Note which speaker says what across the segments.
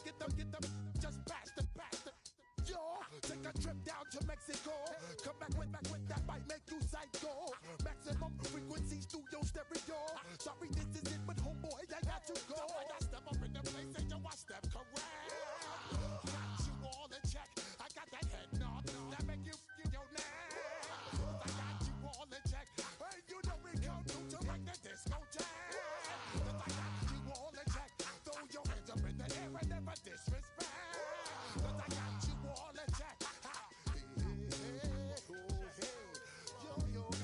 Speaker 1: get them, just bash the. Yo, take a trip down to Mexico. Come back with that might make you psycho. Maximum frequencies through your stereo. Sorry, this is it, but homeboy, I got to go. I step up in the place and yo, I step correct. Got you all in check. I got that head nod that make you your neck. I got you all in check. Hey, you know we come through to like the disco jack. I got you all in check. Throw your hands up in the air and never disrespect. I got you all in check. Hey, yo, yo, hey.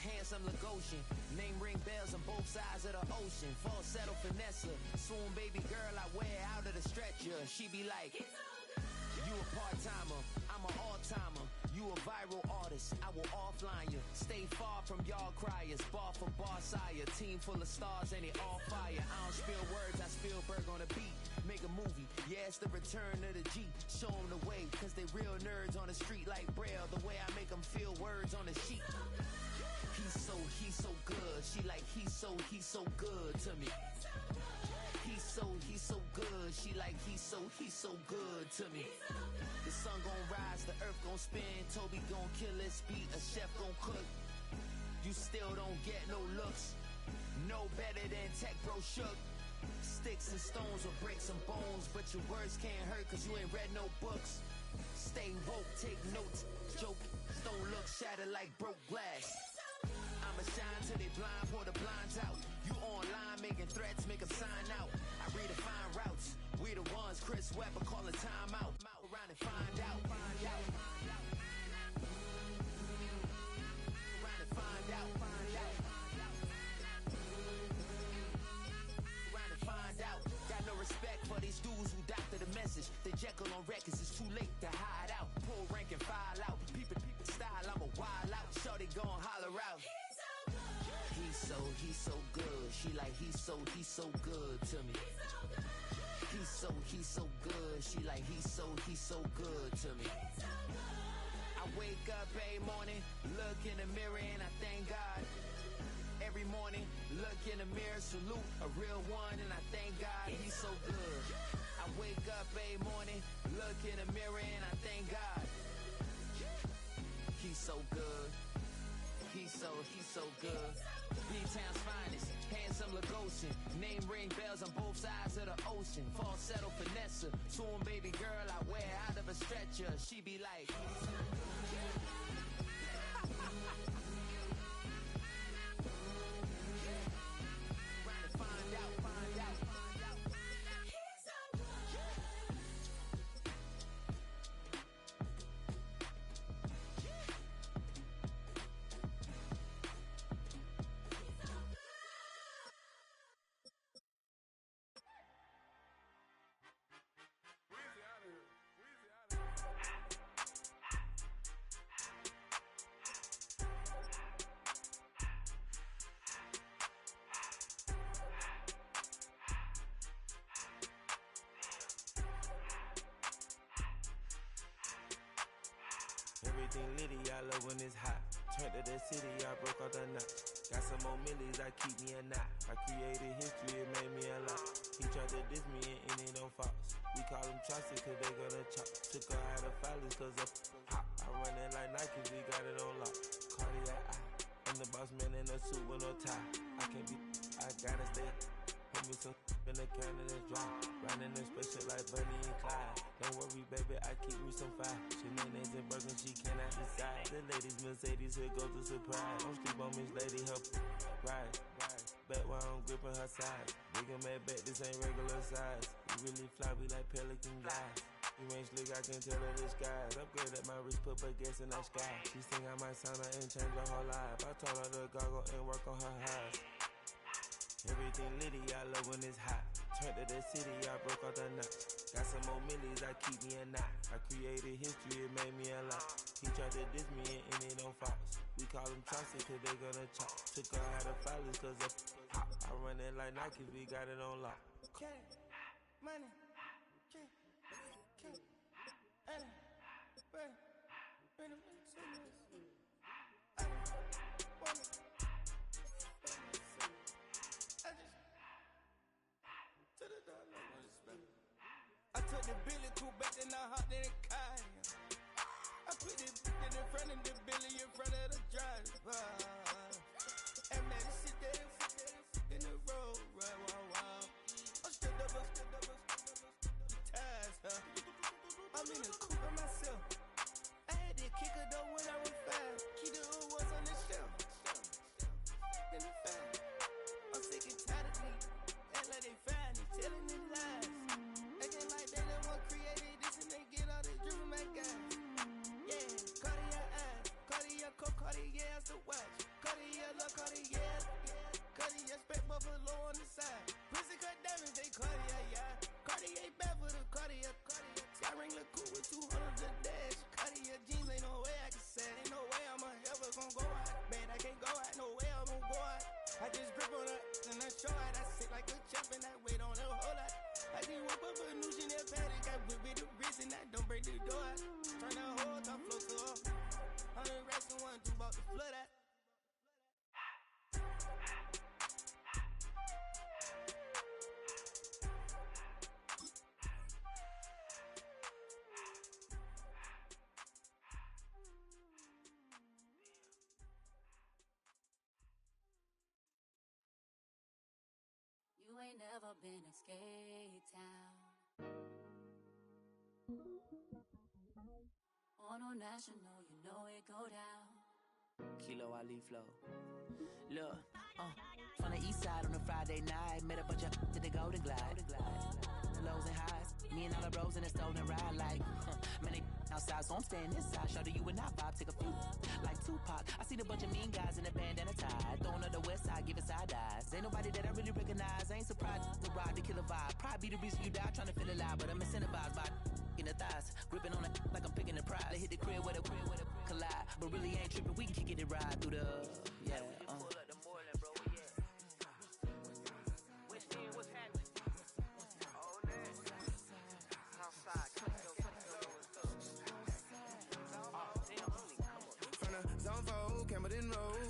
Speaker 2: Handsome Lagosian, name ring bells on both sides of the ocean. Falsetto finesse, swoon baby girl I wear out of the stretcher. She be like, you a part-timer, I'm an all-timer. You a viral artist, I will offline you. Stay far from y'all criers, bar for bar sire. Team full of stars and it all fire. I don't spill words, I Spielberg on a beat. Make a movie, yeah, it's the return of the G. Show them the way, cause they real nerds on the street like Braille. The way I make them feel words on the sheet. He's so good. She like, he's so good to me. He's so good. She like, he's so good to me. The sun gon' rise, the earth gon' spin. Toby gon' kill this beat, a chef gon' cook. You still don't get no looks. No better than Tech Bro Shook. Sticks and stones will break some bones, but your words can't hurt cause you ain't read no books. Stay woke, take notes, joke, don't look shattered like broke glass. I'ma shine till they blind, pour the blinds out. You online making threats, make them sign out. I redefine routes, we the ones Chris Webber calling time out. Around and find out, find out. Around and find out, find out. Around and find out. Got no respect for these dudes who doctor the message. The Jekyll on records, it's too late to hide out. Pull rank and file out. People style, I'm a wild out. Shorty gon' holler out. He's so good. She like, he's so good to me. He's so good. She like, he's so good to me. I wake up every morning, look in the mirror and I thank God. Every morning, look in the mirror, salute a real one and I thank God he's so good. I wake up every morning, look in the mirror and I thank God. He's so good. He's so good. B-Town's finest, handsome Lagosian. Name ring bells on both sides of the ocean. Falsetto finesse, swoon baby girl I wear out of a stretcher. She be like, find out, find out.
Speaker 3: Everything litty, I love when it's hot. Turned to the city, I broke all the knots. Got some more millies, I keep me a knot. I created history, it made me a lot. He tried to diss me and it don't false. We call them Chaucer cause they gonna chop. Took her out of filers cause of hot. I run it like Nike, we got it on lock. Cardiac eye, I'm the boss man in a suit with no tie. I can't be, I gotta stay. Put me some in the can and it's dry. Riding in spaceship like Bunny and Clyde. Don't worry, baby, I keep me some fire. She names and Birkin, she cannot decide. The ladies, Mercedes, here goes the surprise. Don't sleep on Miss Lady, help ride. Back while I'm gripping her side. Big and mad back, this ain't regular size. You really fly, we like pelican guys. You ain't slick, I can tell her the skies. Upgrade at my wrist, put her gas in the sky. She think I might sign her and change her whole life. I told her to goggle and work on her eyes. Everything litty, I love when it's hot. Turned to the city, I broke all the nuts. Got some more millies, millies, I keep me a knot. I created history, it made me a lot. He tried to diss me and it don't Fox. We call them Chauncey cause they gonna chop. Took her out of filers cause of hot. I run it like Nike, we got it on lock.
Speaker 4: Cash, money, cash, money, I took the Billy Cool back and I hopped in the car. I put it in front of the Billy in front of the driver. And man, sit there in the road, right, wow. I'm still double, ties, huh? I'm in the coupe by myself. I had to kick her though when I was 5. Keep the old ones on the shelf. In the fire. I'm sick and tired of me. Act like they find it, telling me lies. Acting like they the one created this and they get all the driven my guys. Yeah, Cartier eyes, Cartier coat, Cartier as the watch. Cartier look, Cartier, Cartier spec buffalo on the side. Prison cut diamonds, they Cartier, yeah. Cartier bad for the Cartier. I ring the cool with 200 a dash. Cartier jeans, ain't no way I can say. Ain't no way I'm ever gonna go out. Man, I can't go out, no way I'm gonna go out. I just grip on her and I show out. I sit like a champ and I wait on her whole lot. I just whip up a new Chanel paddock. I whip with the wrist and I don't break the door out. Turn the whole top floor to off. 100 racks and 1, 2 about to flood out.
Speaker 5: You ain't never been a skate town. On a national, you know it go down.
Speaker 2: Kilo Ali flow. Look, from the east side on a Friday night, met a bunch of to the Golden Glide. The lows and highs, me and all the bros in a stolen ride like, man, they outside, so I'm staying inside. Shout to you and I vibe, take a few. Like Tupac, I seen a bunch of mean guys in a bandana tie. Throwing up the west side, giving side eyes. Ain't nobody that I really recognize. I ain't surprised to ride the killer vibe. Probably be the reason you die, trying to feel alive, but I'm incentivized by in the thighs, gripping on it like I'm picking the prize. They hit the crib with a collide, but really ain't tripping. We can kick it ride through the pull up the Moreland, bro. What's happening? Oh, outside, from
Speaker 6: the zone 4, Campbellton Road.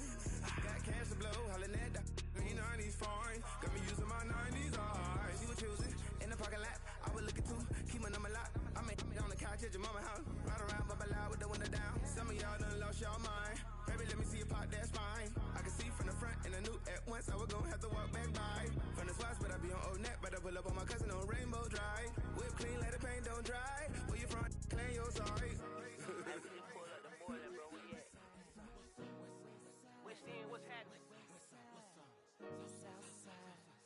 Speaker 6: Got cash to blow, hollering at the 90s foreign. Got me using my 90s eyes. She was choosing in the parking lot. I was looking too, keep my number locked. I made on the couch at your mama house. Ride around, bubble loud with the window down. Some of y'all done lost y'all mind. Baby, let me see you pop, that's fine. I can see from the front and I knew at once I was gonna have to walk back by. From the spots, but I be on Old Neck. But I pull up on my cousin on Rainbow Drive. Whip clean, let the paint don't dry. Where you from? Claim your sorry.
Speaker 2: What's happening?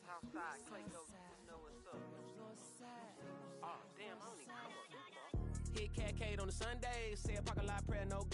Speaker 2: Southside, Clayco, you know what's up. Oh, damn, I don't even come up this far. Hit Catcade on the Sundays, say a parking lot prayer, no.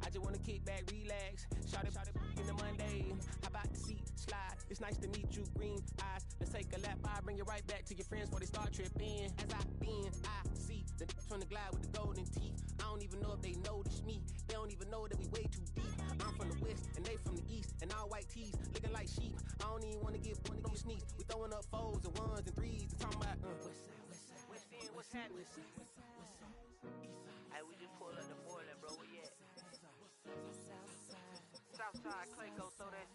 Speaker 2: I just wanna kick back, relax, shout it in the Monday. How about the seat slide? It's nice to meet you, green eyes. Let's take a lap by, bring it right back to your friends before they start tripping. As I bend, I see the from the glide with the golden teeth. I don't even know if they notice me. They don't even know that we way too deep. I'm from the west and they from the east, and all white tees looking like sheep. I don't even wanna give one of those sneaks. We throwing up 4s and 1s and 3s and talking about West End, what's happening? Hey, we just pulled up the Moreland, bro. Where you at? Southside, Clayco, so that.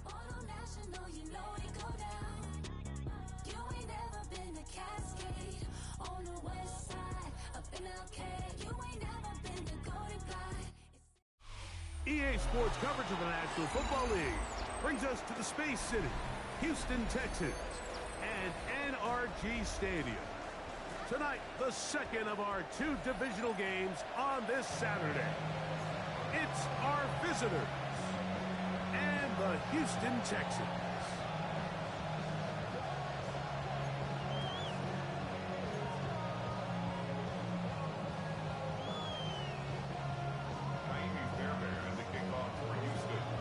Speaker 5: On a national, you know it go down. You ain't never been to Cascade. On the west side, up in Arcade. You ain't never been to Golden Glide.
Speaker 7: EA Sports coverage of the National Football League brings us to the Space City, Houston, Texas, and NRG Stadium. Tonight, the second of our 2 divisional games on this Saturday. It's our visitors and the Houston Texans.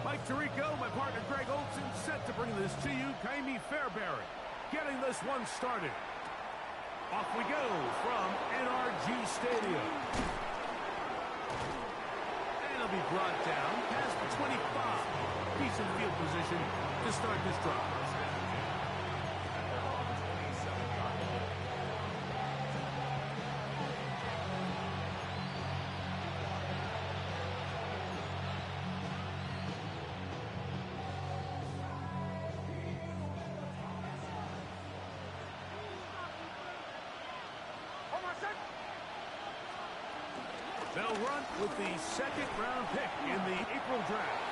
Speaker 7: Mike Tirico my partner Greg Olson, set to bring this to you. Kaimi Fairbury getting this one started. Off we go from NRG Stadium. And it'll be brought down past the 25. Decent field position to start this drive. They'll run with the second-round pick in the April draft.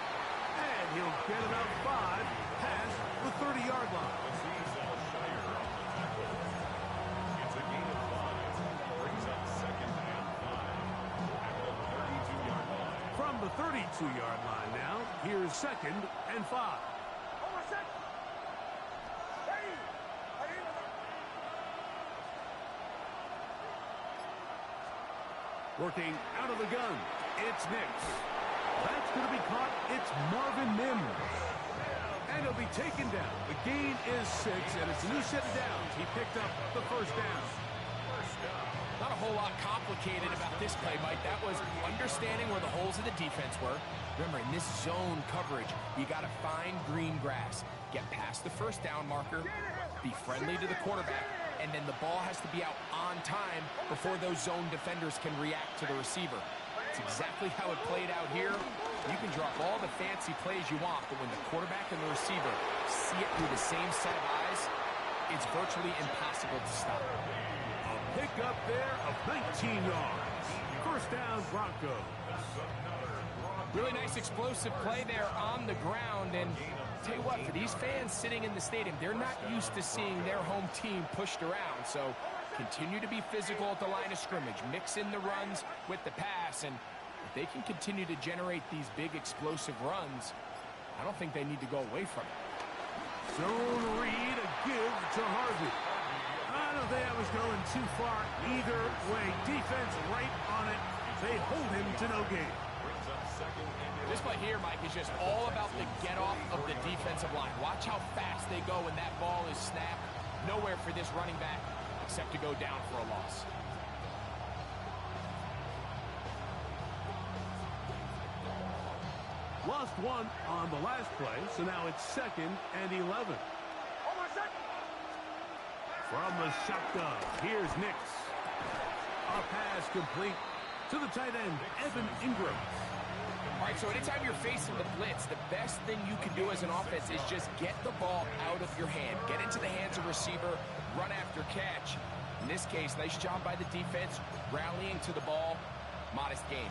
Speaker 7: And he'll get about 5 past the 30-yard line.
Speaker 8: It's a gain of 5. Brings up second and 5 at the 32-yard line.
Speaker 7: From the 32-yard line now, here's second and 5. Working out of the gun, it's Nix. That's going to be caught. It's Marvin Mims. And he'll be taken down. The gain is 6, and it's a new set of downs. He picked up the first down.
Speaker 9: Not a whole lot complicated about this play, Mike. That was understanding where the holes of the defense were. Remember, in this zone coverage, you got to find green grass. Get past the first down marker. Be friendly to the quarterback. And then the ball has to be out on time before those zone defenders can react to the receiver. It's exactly how it played out here. You can drop all the fancy plays you want, but when the quarterback and the receiver see it through the same set of eyes, it's virtually impossible to stop.
Speaker 7: A pick up there of 19 yards. First down, Broncos.
Speaker 9: Really nice explosive play there on the ground, and tell you what, for these fans sitting in the stadium, they're not used to seeing their home team pushed around, so continue to be physical at the line of scrimmage, mix in the runs with the pass, and if they can continue to generate these big explosive runs, I don't think they need to go away from it.
Speaker 7: Zone read, a give to Harvey. I don't think I was going too far either way. Defense right on it. They hold him to no gain.
Speaker 9: This play here, Mike, is just all about the get-off of the defensive line. Watch how fast they go when that ball is snapped. Nowhere for this running back except to go down for a loss.
Speaker 7: Lost one on the last play, so now it's second and 11. From the shotgun, here's Nix. A pass complete to the tight end, Evan Ingram.
Speaker 9: All right, so anytime you're facing the blitz, the best thing you can do as an offense is just get the ball out of your hand. Get into the hands of receiver, run after catch. In this case, nice job by the defense, rallying to the ball, modest gain.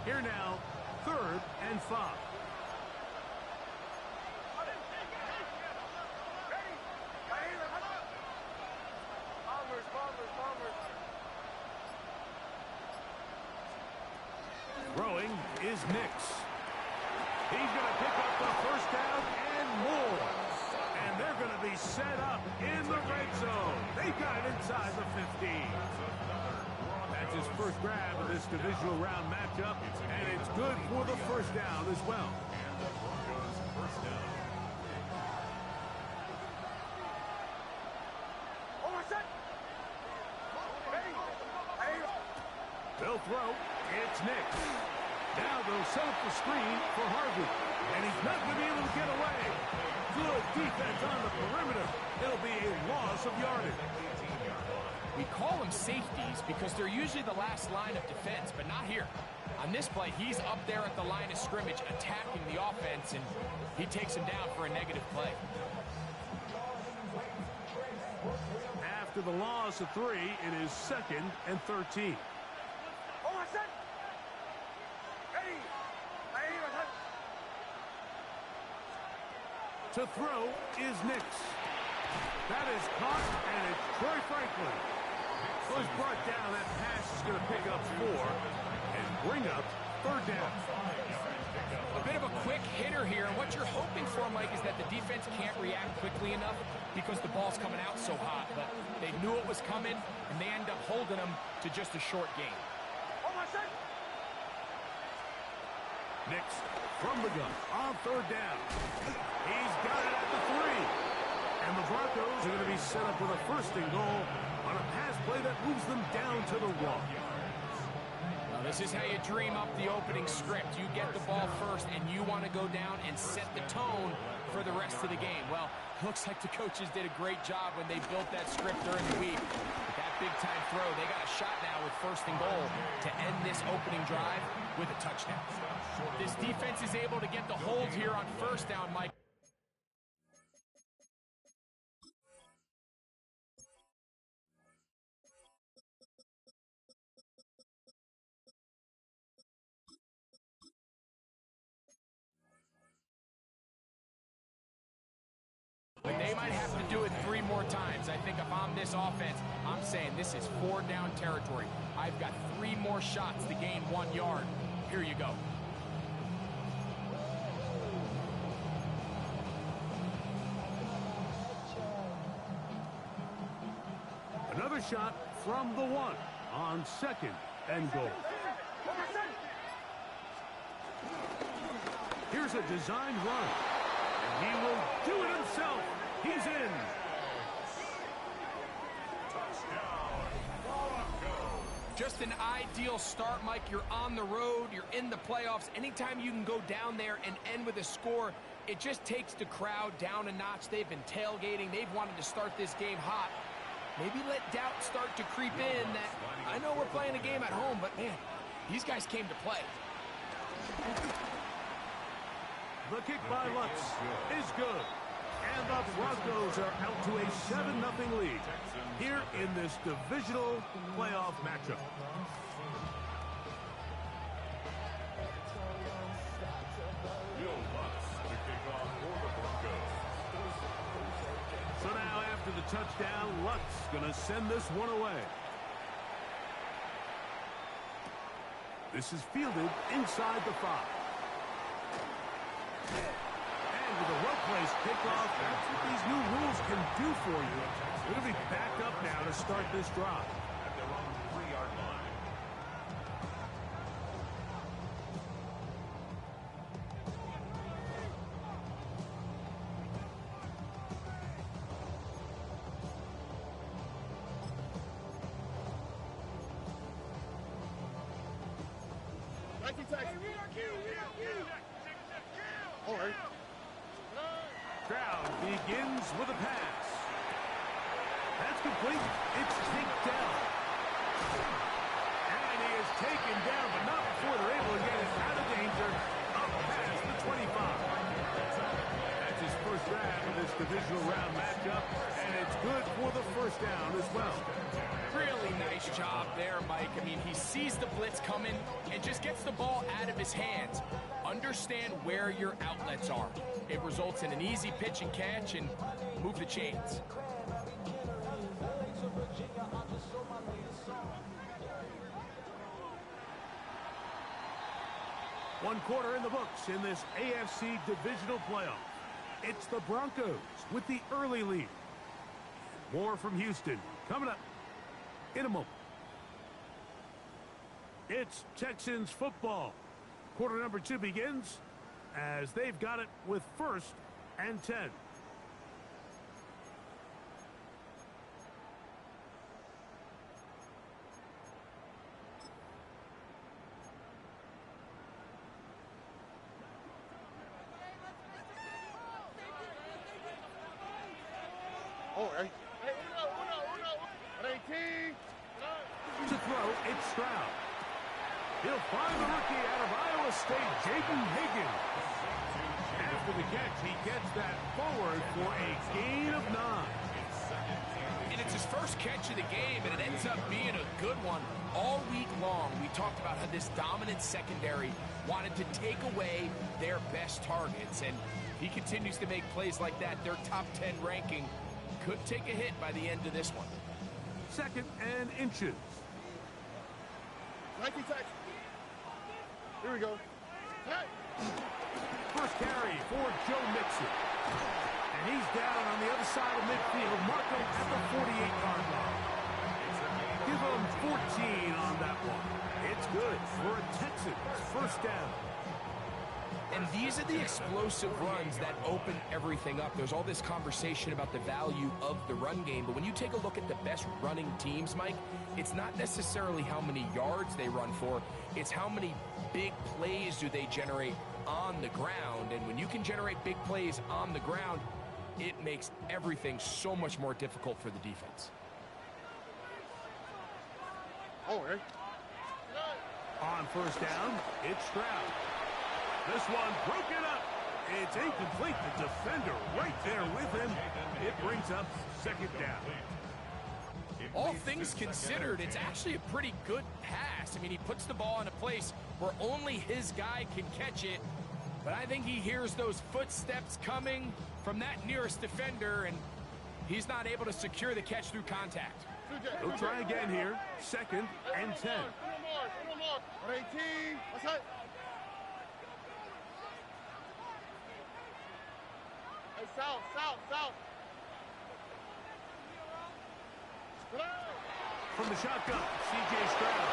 Speaker 7: Here now, third and 5. Throwing is Nix. He's going to pick up the first down and more. And they're going to be set up in the red zone. They've got it inside the 15. That's his first grab of this divisional round matchup, and it's good for the first down as well.
Speaker 8: And the Broncos first down.
Speaker 7: They'll throw. It's Nix. Now they'll set up the screen for Harvey. And he's not going to be able to get away. Good defense on the perimeter. It'll be a loss of yardage.
Speaker 9: We call them safeties because they're usually the last line of defense, but not here. On this play, he's up there at the line of scrimmage attacking the offense, and he takes him down for a negative play.
Speaker 7: After the loss of 3, it is second and 13. To throw is Nix. That is caught, and it's Troy Franklin. Was brought down. That pass is going to pick up 4 and bring up third down.
Speaker 9: A bit of a quick hitter here, and what you're hoping for, Mike, is that the defense can't react quickly enough because the ball's coming out so hot. But they knew it was coming, and they end up holding them to just a short gain.
Speaker 7: Nix from the gun on third down. He's got it at the 3. And the Broncos are going to be set up with a first and goal on a pass play that moves them down to the 1.
Speaker 9: Now, this is how you dream up the opening script. You get the ball first, and you want to go down and set the tone for the rest of the game. Well, looks like the coaches did a great job when they built that script during the week. With that big-time throw, they got a shot now with first and goal to end this opening drive with a touchdown. This defense is able to get the hold here on first down, Mike. But they might have to do it 3 more times. I think if I'm this offense, I'm saying this is 4 down territory. I've got 3 more shots to gain 1 yard. Here you go.
Speaker 7: Another shot from the 1 on second and goal. Here's a design run. And he will do it himself. He's in.
Speaker 9: Just an ideal start, Mike. You're on the road. You're in the playoffs. Anytime you can go down there and end with a score, it just takes the crowd down a notch. They've been tailgating. They've wanted to start this game hot. Maybe let doubt start to creep in that I know we're playing a game at home, but, man, these guys came to play.
Speaker 7: The kick by Lutz is good. And the Broncos are out to a 7-0 lead here in this divisional playoff matchup. So now after the touchdown, Lutz going to send this one away. This is fielded inside the 5. And with a well-placed kickoff, that's what these new rules can do for you. They're going to be backed up now to start this drive.
Speaker 8: At their own 3-yard line.
Speaker 7: Crowd begins with a pass. That's complete. It's taken down. And he is taken down, but not before they're able to get it out of danger up past the 25. That's his first grab of this divisional round matchup, and it's good for the first down as well.
Speaker 9: Really nice job there, Mike. I mean, he sees the blitz coming and just gets the ball out of his hands. Understand where your outlets are. It results in an easy pitch and catch and move the chains.
Speaker 7: One quarter in the books in this AFC divisional playoff. It's the Broncos with the early lead. More from Houston coming up in a moment. It's Texans football. Quarter number 2 begins as they've got it with first and 10. To throw, it's Stroud. He'll find the rookie out of Iowa State, JBIG. After the catch, he gets that forward for a gain of 9.
Speaker 9: And it's his first catch of the game, and it ends up being a good one. All week long, we talked about how this dominant secondary wanted to take away their best targets, and he continues to make plays like that. Their top 10 ranking could take a hit by the end of this one.
Speaker 7: Second and inches.
Speaker 1: Here we go. Hey.
Speaker 7: First carry for Joe Mixon. And he's down on the other side of midfield. Mark him at the 48-yard line. Give him 14 on that one. It's good for a Texans first down.
Speaker 9: And these are the explosive runs that open everything up. There's all this conversation about the value of the run game, but when you take a look at the best running teams, Mike, it's not necessarily how many yards they run for, it's how many big plays do they generate on the ground. And when you can generate big plays on the ground, it makes everything so much more difficult for the defense.
Speaker 1: Oh, hey.
Speaker 7: On first down, it's Stroud. This one broken up. It's incomplete. The defender right there with him. It brings up second down.
Speaker 9: All things considered, it's actually a pretty good pass. I mean, he puts the ball in a place where only his guy can catch it. But I think he hears those footsteps coming from that nearest defender, and he's not able to secure the catch through contact.
Speaker 7: He'll try again here. Second and 10.
Speaker 1: 18. What's that? Hey, south.
Speaker 7: From the shotgun, C.J. Stroud.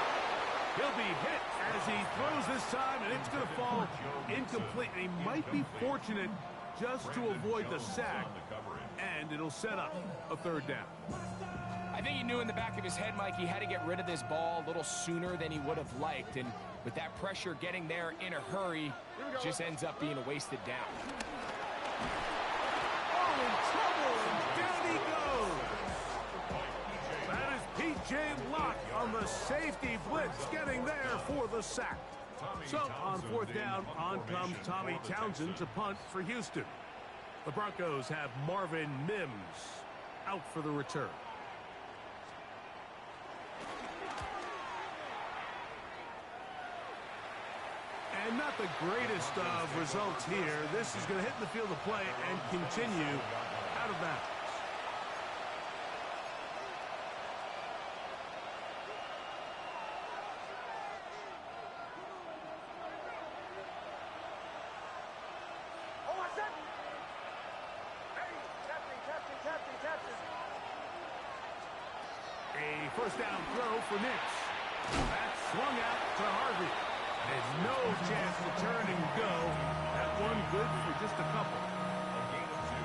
Speaker 7: He'll be hit as he throws this time, and it's going to fall incomplete. And he might be fortunate just to avoid the sack, and it'll set up a third down.
Speaker 9: I think he knew in the back of his head, Mike, he had to get rid of this ball a little sooner than he would have liked. And with that pressure getting there in a hurry, just ends up being a wasted down.
Speaker 7: Oh, in trouble, and down he goes. That is P.J. Locke on the safety blitz, getting there for the sack. So on fourth down, on comes Tommy Townsend to punt for Houston. The Broncos have Marvin Mims out for the return. And not the greatest of results here. This is going to hit the field of play and continue out of bounds. A first down throw for Nix. That's swung out to Harvey. There's no chance to turn and go. That one good for just a couple.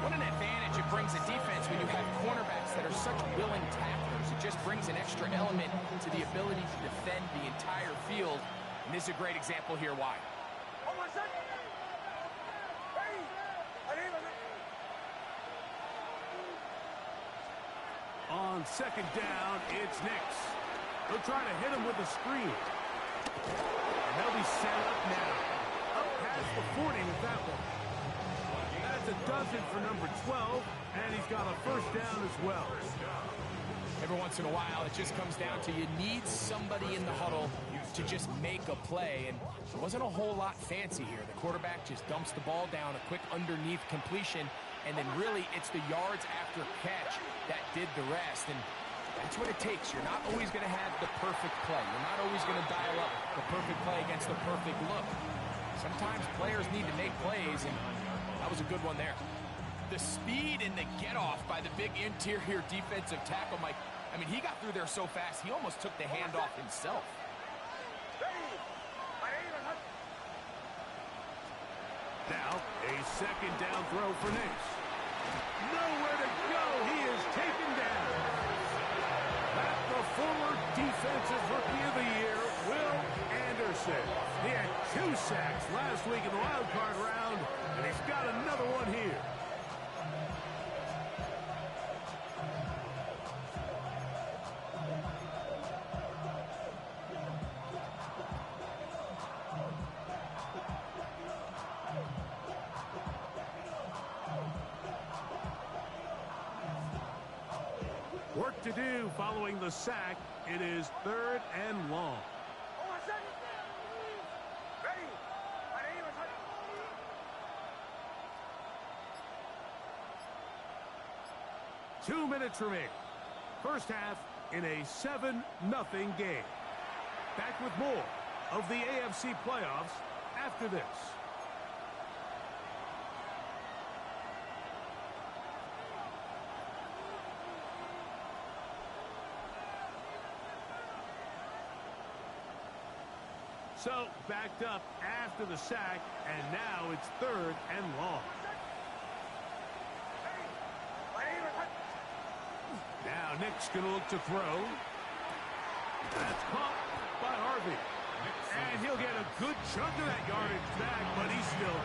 Speaker 9: What an advantage it brings a defense when you have cornerbacks that are such willing tacklers. It just brings an extra element to the ability to defend the entire field. And this is a great example here why.
Speaker 7: On second down, it's Nix. They'll try to hit him with a screen. And they'll be set up now. Up past the 40 with that one. That's a dozen for number 12, and he's got a first down as well.
Speaker 9: Every once in a while, it just comes down to you need somebody in the huddle to just make a play, and it wasn't a whole lot fancy here. The quarterback just dumps the ball down, a quick underneath completion, and then really it's the yards after catch that did the rest. And that's what it takes. You're not always going to have the perfect play. You're not always going to dial up the perfect play against the perfect look. Sometimes players need to make plays, and that was a good one there. The speed and the get-off by the big interior defensive tackle, Mike. I mean, he got through there so fast, he almost took the handoff himself.
Speaker 7: Now, a second down throw for Nix. Nowhere to go. He is taken down. At the former Defensive Rookie of the Year, Will Anderson. He had 2 sacks last week in the wild card round, and he's got another one here. Work to do following the sack. It is 3rd and long. 2 minutes remaining. First half in a 7-0 game. Back with more of the AFC playoffs after this. So, backed up after the sack, and now it's 3rd and long. Now Nick's going to look to throw. That's caught by Harvey. And he'll get a good chunk of that yardage back, but he's still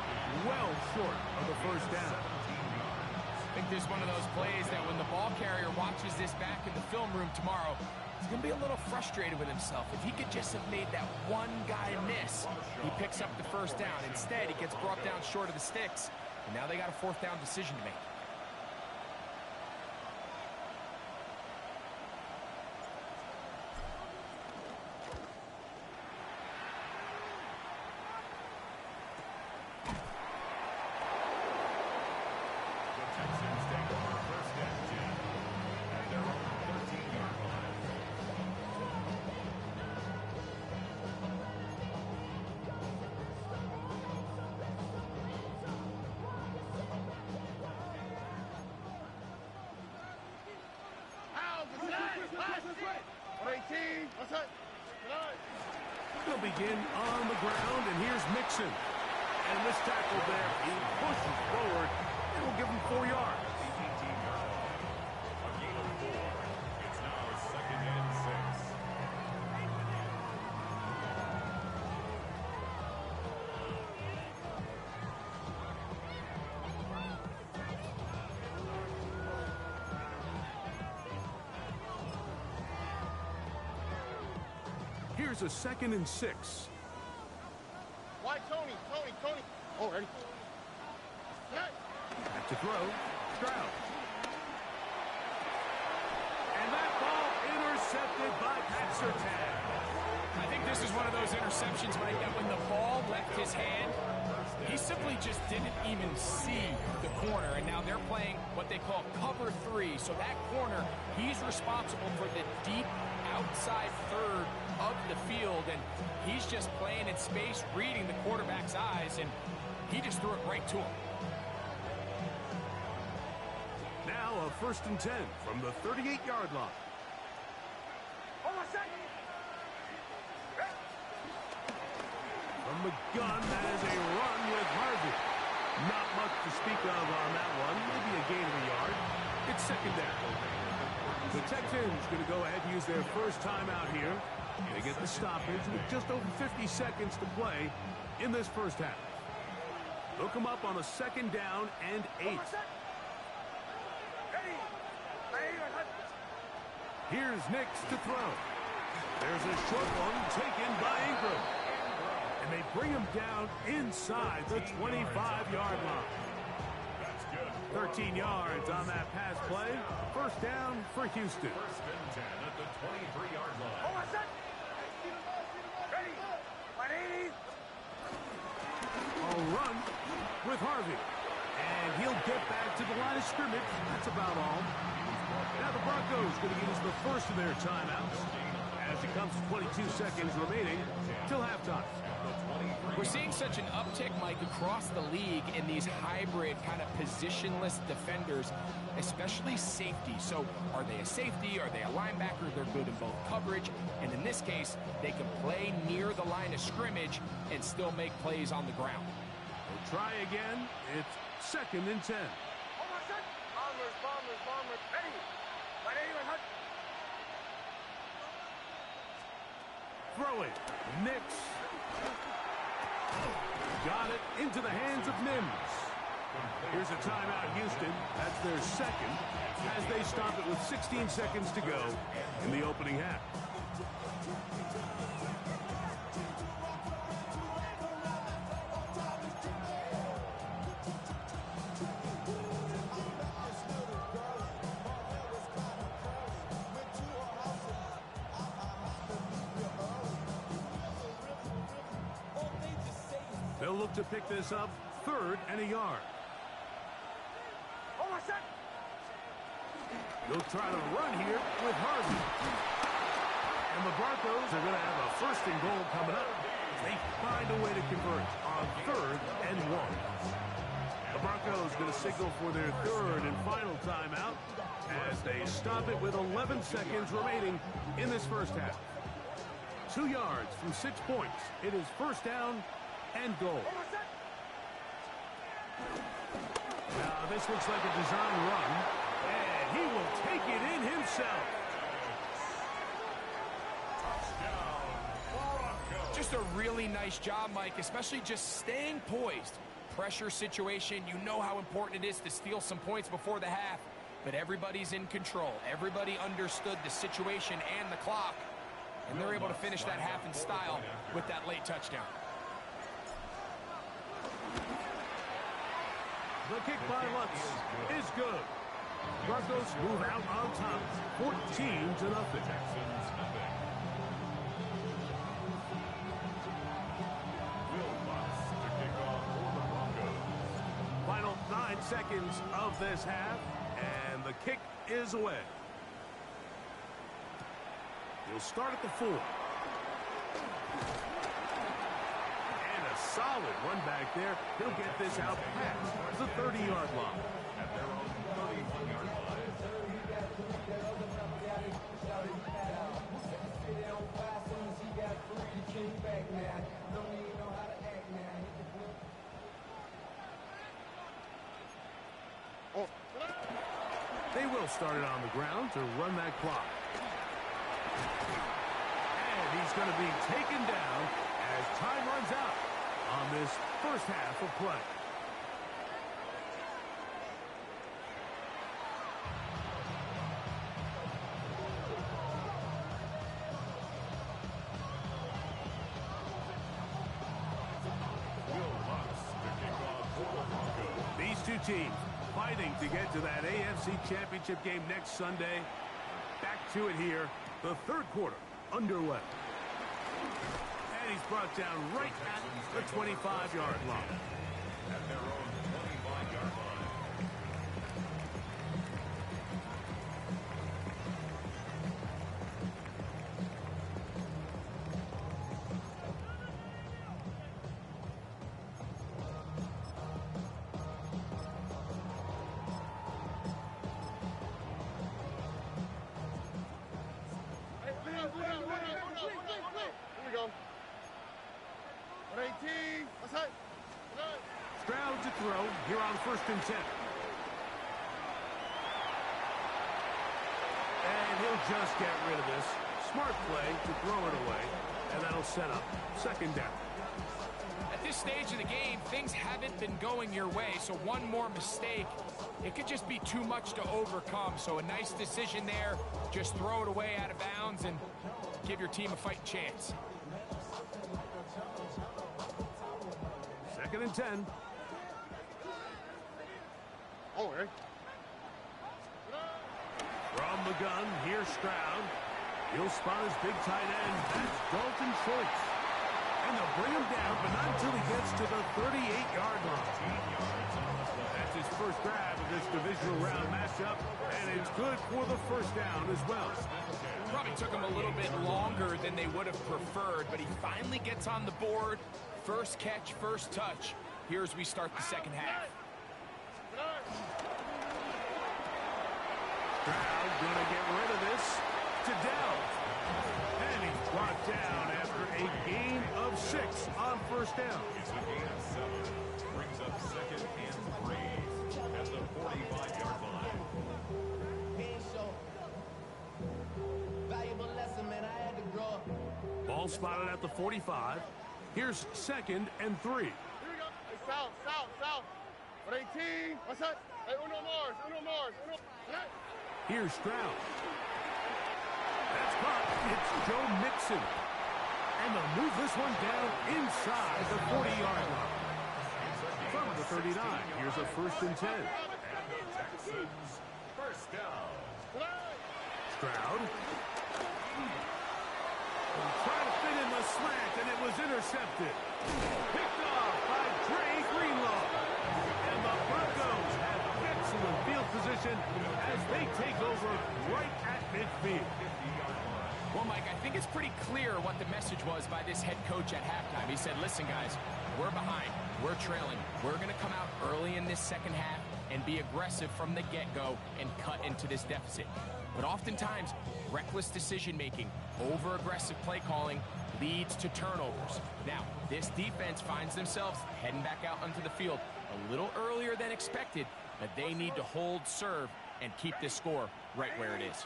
Speaker 7: well short of the first down.
Speaker 9: I think this is one of those plays that when the ball carrier watches this back in the film room tomorrow, he's going to be a little frustrated with himself. If he could just have made that one guy miss, he picks up the first down. Instead, he gets brought down short of the sticks, and now they got a 4th down decision to make.
Speaker 7: They'll begin on the ground, and here's Mixon. And this tackle there, he pushes forward. It'll give him 4 yards.
Speaker 8: A gain of 4. It's now 2nd and 6.
Speaker 7: Here's a 2nd and 6.
Speaker 10: Why Tony? Oh, ready.
Speaker 7: Back to throw. Stroud. And that ball intercepted by Pat Surtain.
Speaker 9: I think this is one of those interceptions, Mike, that when the ball left his hand, he simply just didn't even see the corner, and now they're playing what they call cover 3. So that corner, he's responsible for the deep outside 3rd of the field, and he's just playing in space, reading the quarterback's eyes, and he just threw it right to him.
Speaker 7: Now a 1st and 10 from the 38-yard line. From the gun, that is a run with Harvey. Not much to speak of on that one. Maybe a gain of a yard. It's 2nd down. The Texans going to go ahead and use their first timeout here. They get the stoppage with just over 50 seconds to play in this first half. They'll come up on a 2nd down and 8. Here's Nix to throw. There's a short one taken by Ingram. And they bring him down inside the 25-yard line. 13 yards on that pass play. First down for Houston.
Speaker 8: 1st and 10 at the 23-yard line.
Speaker 7: A run with Harvey. And he'll get back to the line of scrimmage. That's about all. Now the Broncos going to use the first of their timeouts as it comes to 22 seconds remaining till halftime.
Speaker 9: We're seeing such an uptick, Mike, across the league in these hybrid kind of positionless defenders, especially safety. So are they a safety? Are they a linebacker? They're good in both coverage. And in this case, they can play near the line of scrimmage and still make plays on the ground.
Speaker 7: We'll try again. It's 2nd and 10. Throwing. Nix. Got it into the hands of Mims. Here's a timeout, Houston. That's their 2nd as they stop it with 16 seconds to go in the opening half. They'll look to pick this up 3rd and a yard. They'll try to run here with Harvey. And the Broncos are going to have a 1st and goal coming up. They find a way to convert on 3rd and 1. The Broncos going to signal for their 3rd and final timeout as they stop it with 11 seconds remaining in this first half. 2 yards from 6 points. It is first down and goal. Now this looks like a design run, and he will take it in himself.
Speaker 9: Just a really nice job, Mike, especially just staying poised. Pressure situation, you know how important it is to steal some points before the half, but everybody's in control. Everybody understood the situation and the clock, and they're able to finish that half in style with that late touchdown.
Speaker 7: The kick by Lutz is good. Broncos move out on top, 14-0. Final 9 seconds of this half, and the kick is away. He'll start at the 4. And a solid run back there. He'll get this out past the 30-yard line.
Speaker 8: At their own 31-yard line.
Speaker 7: They will start it on the ground to run that clock. And he's going to be taken down as time runs out on this first half of play. These two teams fighting to get to that AFC Championship game next Sunday. Back to it here, the 3rd quarter underway. And he's brought down right at the 25-yard line.
Speaker 8: At their own 25-yard line.
Speaker 7: Stroud to throw here on 1st and 10. And he'll just get rid of this. Smart play to throw it away, and that'll set up 2nd down.
Speaker 9: At this stage of the game, things haven't been going your way, so one more mistake, it could just be too much to overcome. So a nice decision there. Just throw it away out of bounds and give your team a fighting chance.
Speaker 7: 2nd and 10.
Speaker 10: Oh, hey.
Speaker 7: From the gun, here's Stroud. He'll spot his big tight end. That's Dalton Schultz. And they'll bring him down, but not until he gets to the 38-yard line. That's his first grab of this divisional round matchup, and it's good for the first down as well.
Speaker 9: Probably took him a little bit longer than they would have preferred, but he finally gets on the board. First catch, first touch. Here as we start the second half.
Speaker 7: Stroud gonna get rid of this to Dell. And he's brought down after a gain of 6 on first down.
Speaker 8: It's a gain of 7. Brings up 2nd and 3 at the 45-yard line.
Speaker 4: Valuable lesson, man. I had to grow up.
Speaker 7: Ball spotted at the 45. Here's 2nd and 3.
Speaker 10: Here we go. Hey, south. 18. What's that? Hey, Uno Mars. Hey.
Speaker 7: Here's Stroud. That's caught. It's Joe Mixon. And they'll move this one down inside the 40-yard line. From the 39, here's a 1st and 10.
Speaker 8: And the Texans first down.
Speaker 7: Stroud. Trying to fit in the slant, and it was intercepted. Picked off by Dre Greenlaw. And the Broncos have excellent field position as they take over right at midfield.
Speaker 8: 50-yard line.
Speaker 9: Well, Mike, I think it's pretty clear what the message was by this head coach at halftime. He said, listen, guys, we're behind. We're trailing. We're going to come out early in this second half and be aggressive from the get-go and cut into this deficit. But oftentimes, reckless decision-making, over-aggressive play calling leads to turnovers. Now, this defense finds themselves heading back out onto the field a little earlier than expected, but they need to hold serve and keep this score right where it is.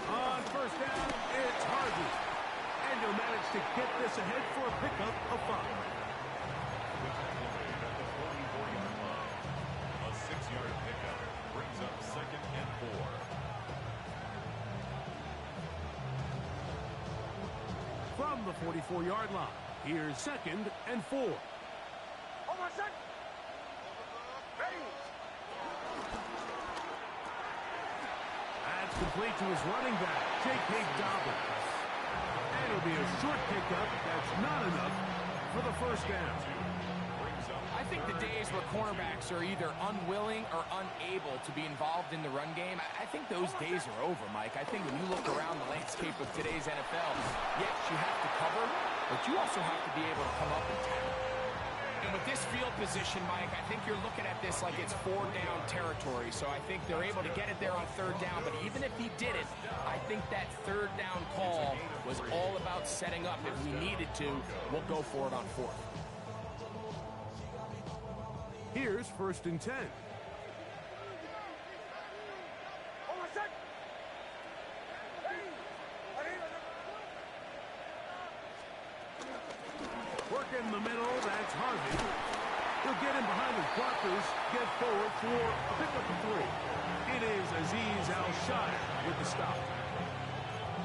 Speaker 7: On first down, it's Harvey. And he'll manage to get this ahead for a pickup of 5.
Speaker 8: A 6-yard pickup brings up 2nd and 4.
Speaker 7: From the 44-yard line, here's 2nd and 4. That's complete to his running back, J.K. Dobbins. And it'll be a short pickup. That's not enough for the first down.
Speaker 9: I think the days where cornerbacks are either unwilling or unable to be involved in the run game, I think those days are over, Mike. I think when you look around the landscape of today's NFL, yes, you have to cover, but you also have to be able to come up and tackle. And with this field position, Mike, I think you're looking at this like it's 4-down territory. So I think they're able to get it there on 3rd down. But even if he didn't, I think that 3rd down call was all about setting up. If we needed to, we'll go for it on 4th.
Speaker 7: Here's 1st and 10. Work in the middle, that's Harvey. He'll get in behind his blockers, get forward for a pickup of 3. It is Azeez Al-Shai with the stop.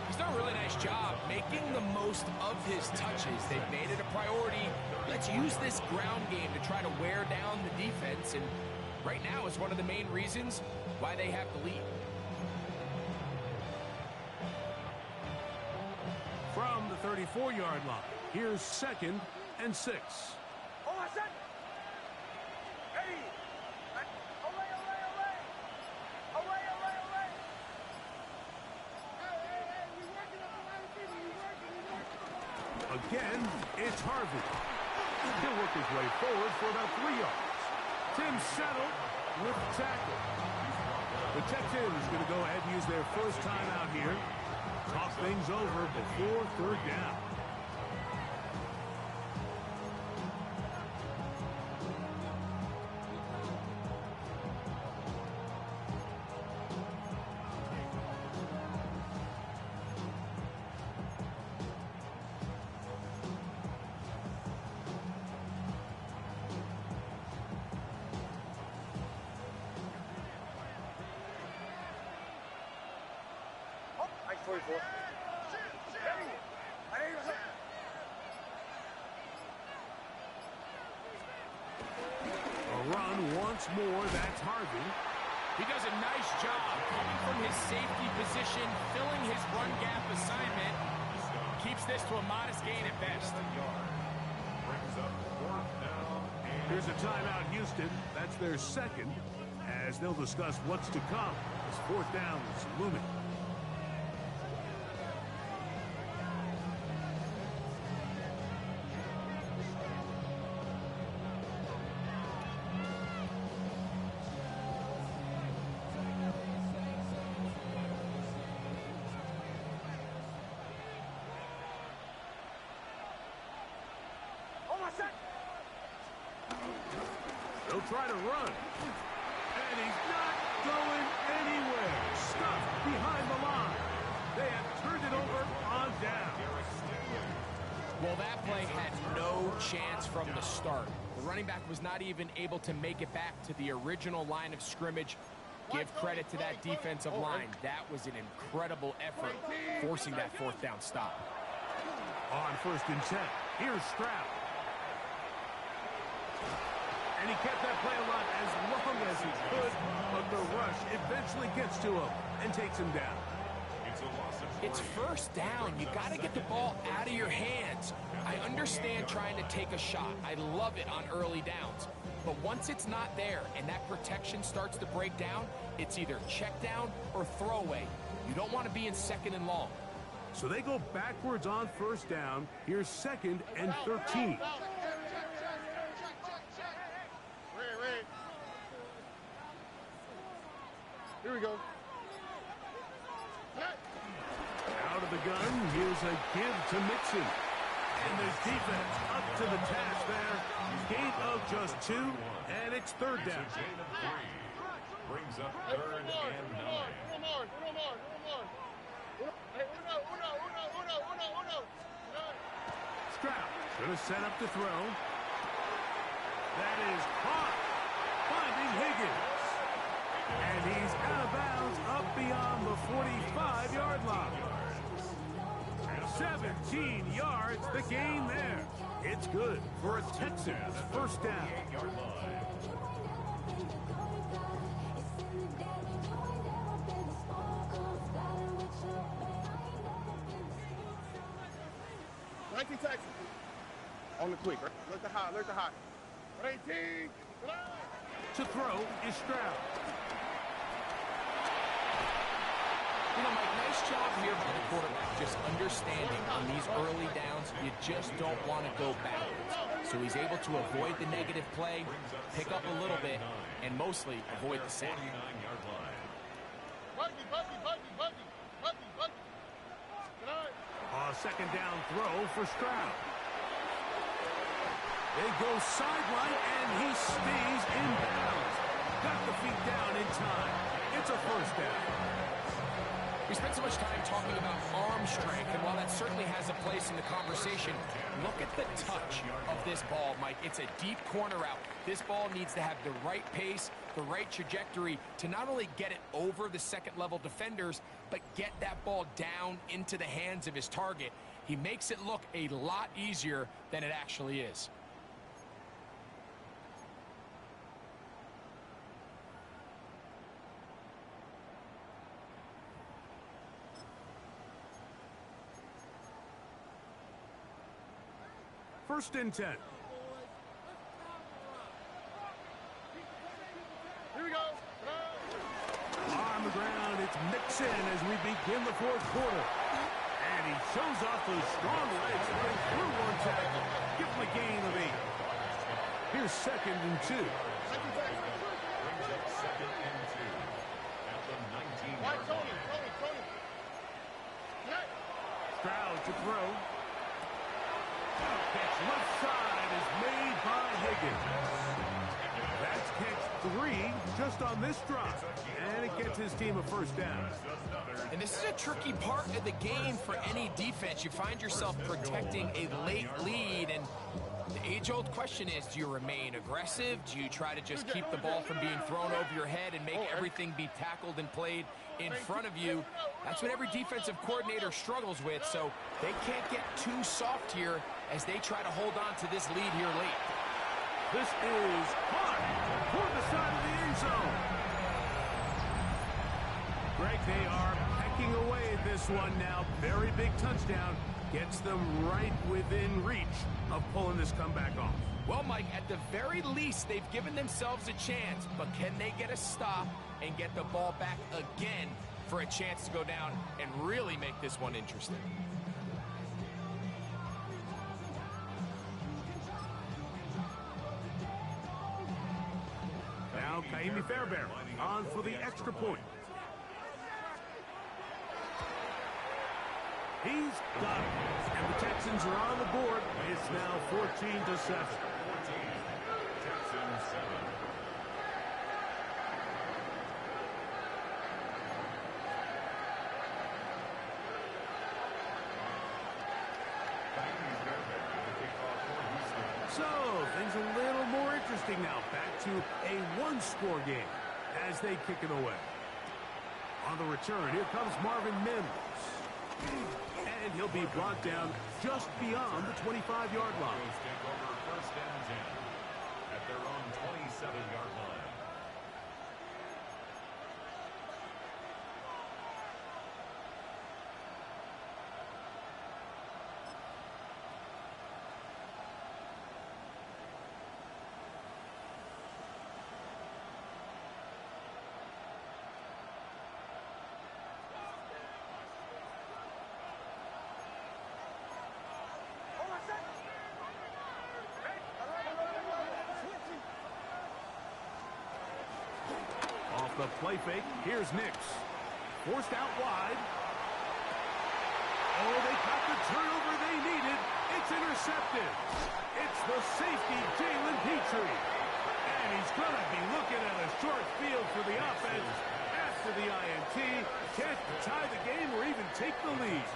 Speaker 9: He's done a really nice job making the most of his touches. They've made it a priority. Let's use this ground game to try to wear down the defense, and right now is one of the main reasons why they have the lead.
Speaker 7: From the 34-yard line, here's 2nd and 6. Again, it's Harvey. He'll work his way forward for about 3 yards. Tim Settle with the tackle. The Texans going to go ahead and use their first timeout here. Talk things over before 3rd down. A run once more, that's Harvey.
Speaker 9: He does a nice job coming from his safety position, filling his run gap assignment. Keeps this to a modest gain at best.
Speaker 7: Here's a timeout, Houston. That's their 2nd, as they'll discuss what's to come as 4th down is looming. They'll try to run. And he's not going anywhere. Stuffed behind the line. They have turned it over on down.
Speaker 9: Well, that play had no chance from the start. The running back was not even able to make it back to the original line of scrimmage. Give credit to that defensive line. That was an incredible effort, forcing that 4th down stop.
Speaker 7: On 1st and 10, here's Stroud. And he kept that play alive as long as he could, but the rush eventually gets to him and takes him down.
Speaker 9: It's 1st down. You got to get the ball out of your hands. I understand trying to take a shot. I love it on early downs. But once it's not there and that protection starts to break down, it's either check down or throw away. You don't want to be in 2nd and long.
Speaker 7: So they go backwards on 1st down. Here's 2nd and 13.
Speaker 10: Red. Here we go.
Speaker 7: Out of the gun, here's a give to Mixon. And the defense up to the task there. Gain of just 2, and it's 3rd down.
Speaker 8: Brings up 3rd and 9.
Speaker 7: Stroud should have set up to throw. That is caught. Finding Higgins. And he's out of bounds up beyond the 45-yard line. 17 yards, the gain there. It's good for a Texans 1st down.
Speaker 10: 19 Texans. On the quick. Look the hot. 18.
Speaker 7: To throw is Stroud.
Speaker 9: You know, Mike, nice job here by the quarterback, just understanding on these early downs, you just don't want to go backwards. So he's able to avoid the negative play, pick up a little bit, and mostly avoid the sack.
Speaker 7: A 2nd down throw for Stroud. They go sideline, and he stays in bounds. Got the feet down in time. It's a 1st down.
Speaker 9: We spent so much time talking about arm strength, and while that certainly has a place in the conversation, look at the touch of this ball, Mike. It's a deep corner out. This ball needs to have the right pace, the right trajectory to not only get it over the 2nd-level defenders, but get that ball down into the hands of his target. He makes it look a lot easier than it actually is.
Speaker 7: First and 10.
Speaker 10: Here we go.
Speaker 7: On the ground, it's Mixon as we begin the 4th quarter. And he shows off those strong legs running through one tackle. Give him a gain of 8. Here's 2nd and 2.
Speaker 8: Brings up 2nd and 2. At the 19-yard line.
Speaker 7: Stroud to throw. Catch left side is made by Higgins. That's catch 3 just on this drive. And it gets his team a 1st down.
Speaker 9: And this is a tricky part of the game for any defense. You find yourself protecting a late lead, and the age-old question is, do you remain aggressive? Do you try to just keep the ball from being thrown over your head and make everything be tackled and played in front of you? That's what every defensive coordinator struggles with, so they can't get too soft here as they try to hold on to this lead here late.
Speaker 7: This is caught toward the side of the end zone. Greg, they are pecking away at this one now. Very big touchdown. Gets them right within reach of pulling this comeback off.
Speaker 9: Well, Mike, at the very least, they've given themselves a chance, but can they get a stop and get the ball back again for a chance to go down and really make this one interesting?
Speaker 7: Now, Kaimi Fairbairn on for the extra point. He's got it. And the Texans are on the board. It's now 14-7.
Speaker 8: 14. Texans 7.
Speaker 7: So, things a little more interesting now. Back to a one-score game as they kick it away. On the return, here comes Marvin Mims. And he'll be brought down just beyond the 25-yard line.
Speaker 8: Take over 1st and 10 at their own 27-yard line.
Speaker 7: the play fake. Here's Nix. Forced out wide. Oh, they got the turnover they needed. It's intercepted. It's the safety, Jalen Petrie. And he's going to be looking at a short field for the offense after the INT. Can't tie the game or even take the lead.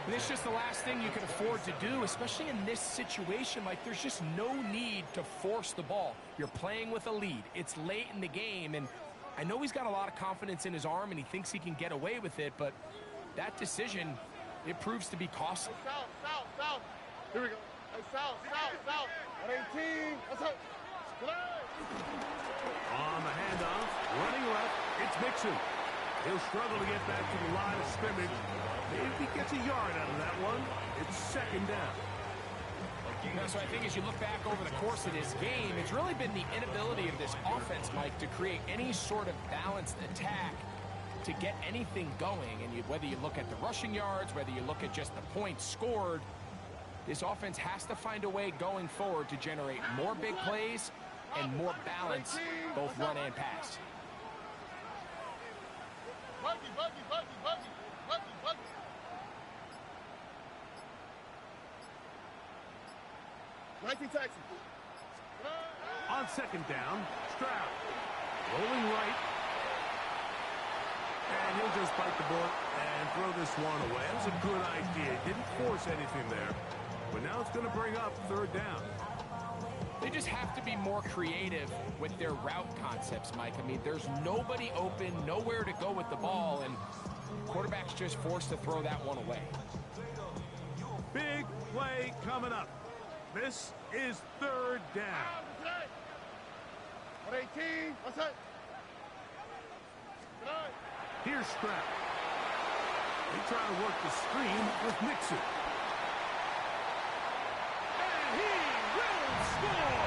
Speaker 9: This is just the last thing you can afford to do, especially in this situation. Like, there's just no need to force the ball. You're playing with a lead. It's late in the game, and I know he's got a lot of confidence in his arm, and he thinks he can get away with it, but that decision, it proves to be costly.
Speaker 10: South. Here we go. Hey, south. 118. Let's go.
Speaker 7: On the handoff, running left, it's Mixon. He'll struggle to get back to the line of scrimmage. Maybe he gets a yard out of that one. It's second down.
Speaker 9: So I think as you look back over the course of this game, it's really been the inability of this offense, Mike, to create any sort of balanced attack to get anything going. And whether you look at the rushing yards, whether you look at just the points scored, this offense has to find a way going forward to generate more big plays and more balance, both run and pass.
Speaker 10: Buggy. 19 Texans.
Speaker 7: On second down, Stroud. Rolling right. And he'll just bite the bullet and throw this one away. That was a good idea. Didn't force anything there. But now it's going to bring up third down.
Speaker 9: They just have to be more creative with their route concepts, Mike. I mean, there's nobody open, nowhere to go with the ball, and quarterback's just forced to throw that one away.
Speaker 7: Big play coming up. This is third down.
Speaker 10: 118. What's that?
Speaker 7: Here's Stroud. They try to work the screen with Mixon. And he will score!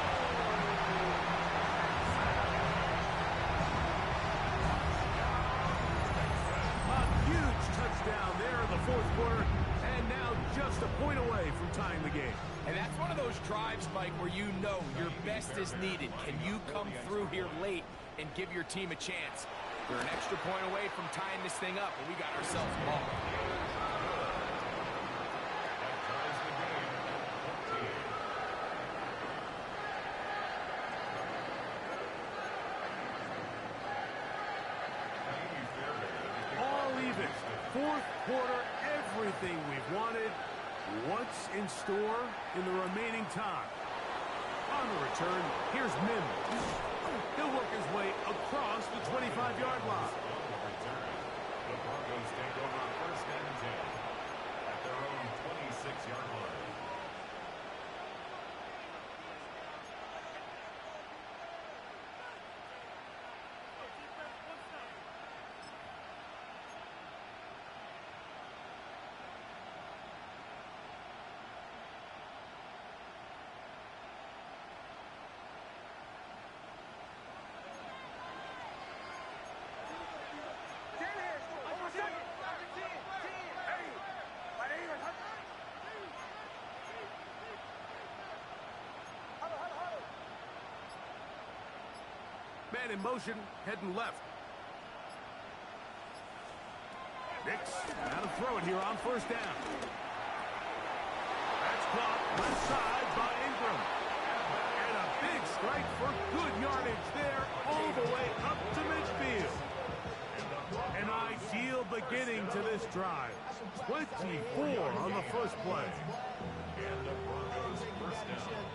Speaker 7: A huge touchdown there in the fourth quarter, and now just a point away from tying the game.
Speaker 9: And that's one of those drives, Mike, where you know your best is needed. Can you come through here late and give your team a chance? We're an extra point away from tying this thing up, and we got ourselves a ball.
Speaker 7: All even. Fourth quarter, everything we've wanted. What's in store in the remaining time? On the return, here's Mims. He'll work his way across the 25-yard line.
Speaker 8: The Broncos take over first and 10 at their own 26-yard line.
Speaker 7: Man in motion, heading left. Nix, now to throw it here on first down. That's caught left side by Ingram. And a big strike for good yardage there, all the way up to midfield. An ideal beginning to this drive. 24 on the first play.
Speaker 8: And the Broncos first down.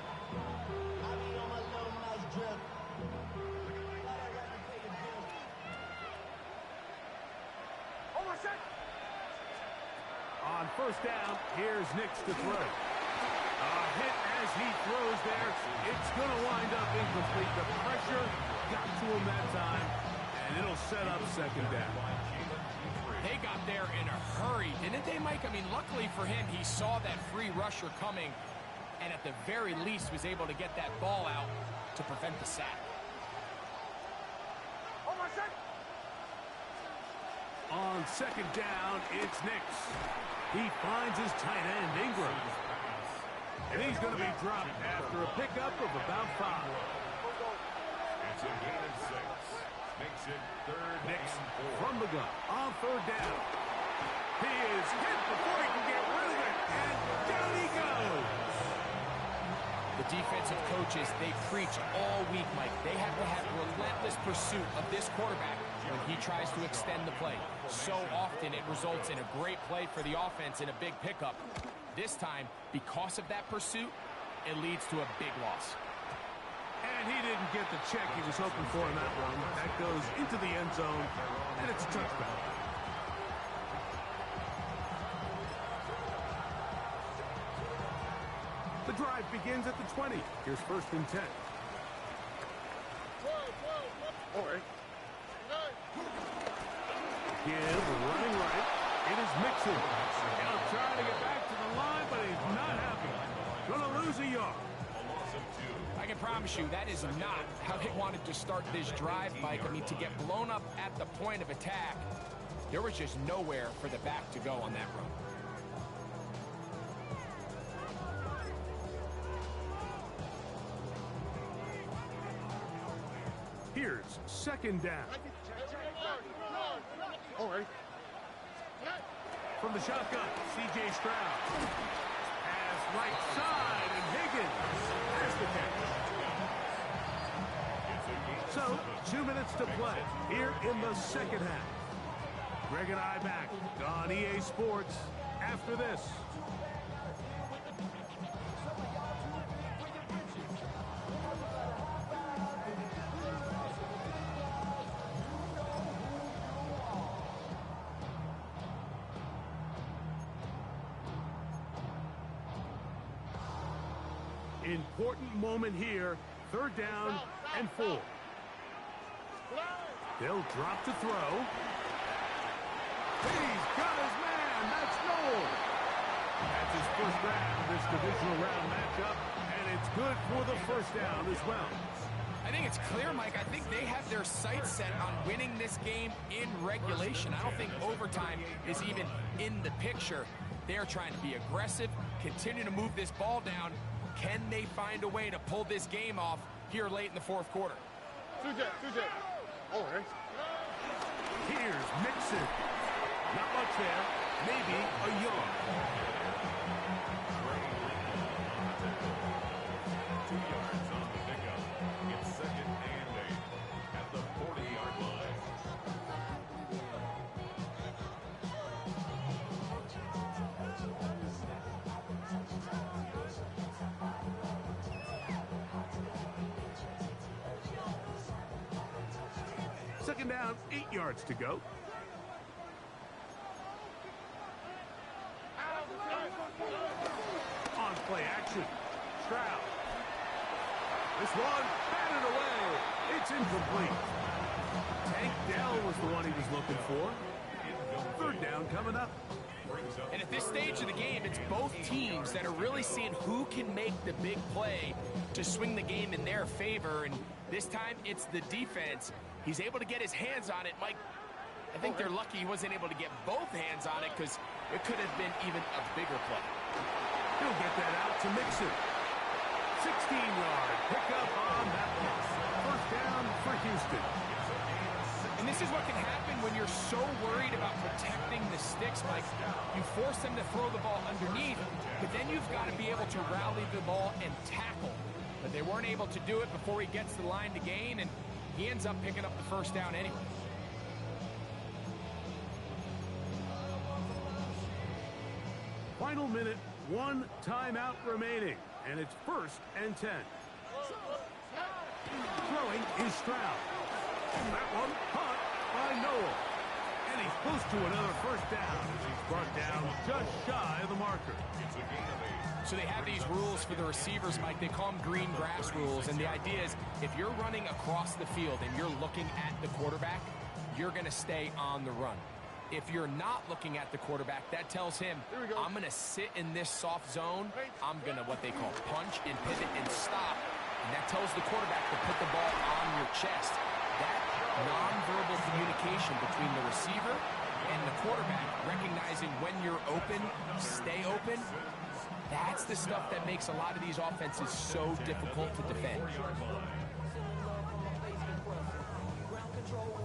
Speaker 7: On first down, here's Nix to throw. A hit as he throws there. It's going to wind up incomplete. The pressure got to him that time, and it'll set up second down.
Speaker 9: They got there in a hurry, didn't they, Mike? I mean, luckily for him, he saw that free rusher coming, and at the very least was able to get that ball out to prevent the sack.
Speaker 7: On second down, it's Nix. He finds his tight end, Ingram. And he's going to be dropped after a pickup of about 5.
Speaker 8: It's a gain of 6. Makes it third
Speaker 7: Nixon
Speaker 8: and 4.
Speaker 7: from the gun on third down. He is hit before he can get rid of it, and down he goes.
Speaker 9: The defensive coaches, they preach all week, Mike. They have to have relentless pursuit of this quarterback when he tries to extend the play. So often it results in a great play for the offense and a big pickup. This time, because of that pursuit, it leads to a big loss.
Speaker 7: And he didn't get the check he was hoping for in that one. That goes into the end zone, and it's a touchback. The drive begins at the 20. Here's first and 10.
Speaker 10: All right.
Speaker 7: Give, running right. It is Mixon. He'll try to get back to the line, but he's not happy. Gonna lose a yard.
Speaker 9: I can promise you that is not how they wanted to start this drive, Mike. I mean, to get blown up at the point of attack, there was just nowhere for the back to go on that run.
Speaker 7: Here's second down.
Speaker 10: All right.
Speaker 7: From the shotgun, C.J. Stroud. Pass right side, and Higgins has the catch. So, 2 minutes to play here in the second half. Greg and I back on EA Sports after this. Important moment here, third down and 4. They'll drop to throw. He's got his man, that's Noel. That's his first round of this divisional round matchup, and it's good for the first down as well.
Speaker 9: I think it's clear, Mike. I think they have their sights set on winning this game in regulation. I don't think overtime is even in the picture. They're trying to be aggressive, continue to move this ball down. Can they find a way to pull this game off here late in the fourth quarter?
Speaker 10: Two-J. All right.
Speaker 7: Here's Mixon. Not much there. Maybe a yard.
Speaker 8: 2 yards on the pickup. It's second and 8 at the 40-yard line.
Speaker 7: Second down, 8 yards to go. On play action. Stroud. This one, batted away. It's incomplete. Tank Dell was the one he was looking for. Third down coming up.
Speaker 9: And at this stage of the game, it's both teams that are really seeing who can make the big play to swing the game in their favor. And this time, it's the defense. He's able to get his hands on it. Mike, I think they're lucky he wasn't able to get both hands on it because it could have been even a bigger play.
Speaker 7: He'll get that out to Mixon. 16-yard pickup on that one. First down for Houston.
Speaker 9: And this is what can happen when you're so worried about protecting the sticks, Mike. You force them to throw the ball underneath, but then you've got to be able to rally the ball and tackle. But they weren't able to do it before he gets to the line to gain, and he ends up picking up the first down anyway.
Speaker 7: Final minute, 1 timeout remaining, and it's first and 10. Throwing is Stroud. That one caught by Noel. And he's close to another first down as he's brought down just shy of the marker.
Speaker 9: So they have these rules for the receivers, Mike. They call them green grass rules. And the idea is if you're running across the field and you're looking at the quarterback, you're going to stay on the run. If you're not looking at the quarterback, that tells him, I'm going to sit in this soft zone. I'm going to what they call punch and pivot and stop. And that tells the quarterback to put the ball on your chest. That nonverbal communication between the receiver and the quarterback, recognizing when you're open, stay open, that's the stuff that makes a lot of these offenses so difficult to defend.
Speaker 4: Ground control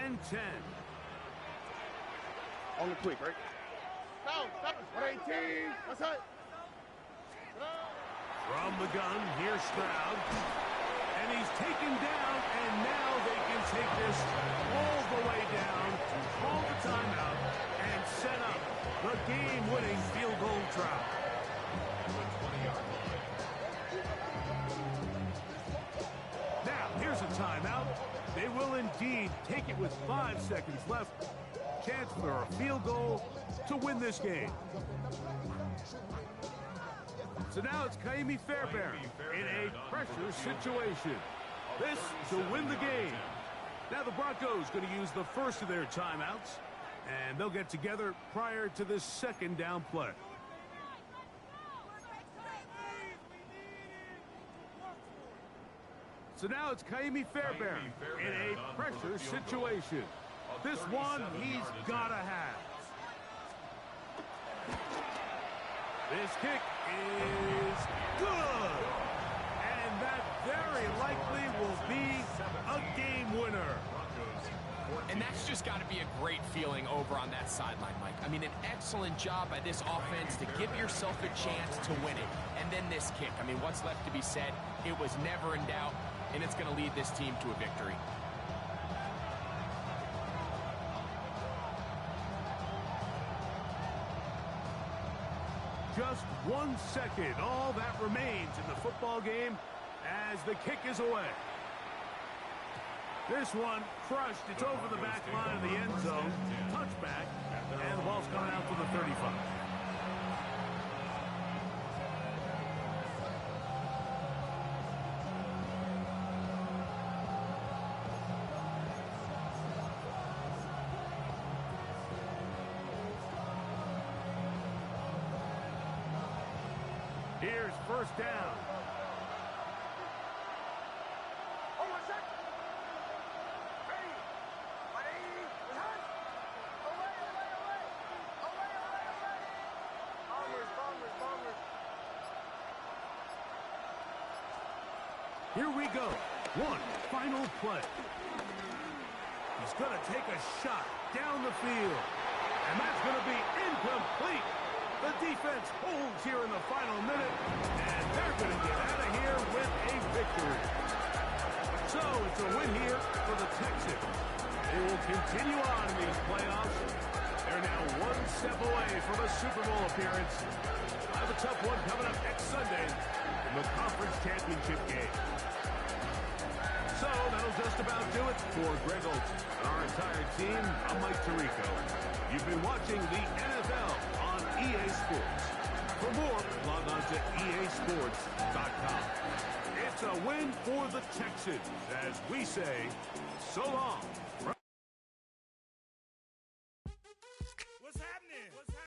Speaker 7: and 10.
Speaker 10: On the quick, right? Go, stop. 118. What's up?
Speaker 7: From the gun, here's Stroud. And he's taken down, and now they can take this all the way down, call the timeout, and set up the game-winning field goal try. Now, here's a timeout. They will indeed take it with 5 seconds left. Chance for a field goal to win this game. So now it's Kaimi Fairbairn in a pressure situation. This to win the game. Now the Broncos going to use the first of their timeouts, and they'll get together prior to this second down play. So now it's Kaimi Fairbairn in a pressure situation. This one he's got to have. This kick is good. And that very likely will be a game winner.
Speaker 9: And that's just got to be a great feeling over on that sideline, Mike. I mean, an excellent job by this offense to give yourself a chance to win it. And then this kick. I mean, what's left to be said? It was never in doubt, and it's going to lead this team to a victory.
Speaker 7: Just 1 second, all that remains in the football game as the kick is away. This one crushed. It's over the back line of the end zone. Touchback, and the ball's coming out to the 35. Here's first down. Here we go. One final play. He's going to take a shot down the field. And that's going to be incomplete. The defense holds here in the final minute, and they're going to get out of here with a victory. So it's a win here for the Texans. They will continue on in these playoffs. They're now one step away from a Super Bowl appearance. I have a tough one coming up next Sunday in the Conference Championship game. So that'll just about do it for Greg Olson and our entire team. I'm Mike Tirico. You've been watching the NFL on EA Sports. For more, log on to easports.com. It's a win for the Texans as we say so long.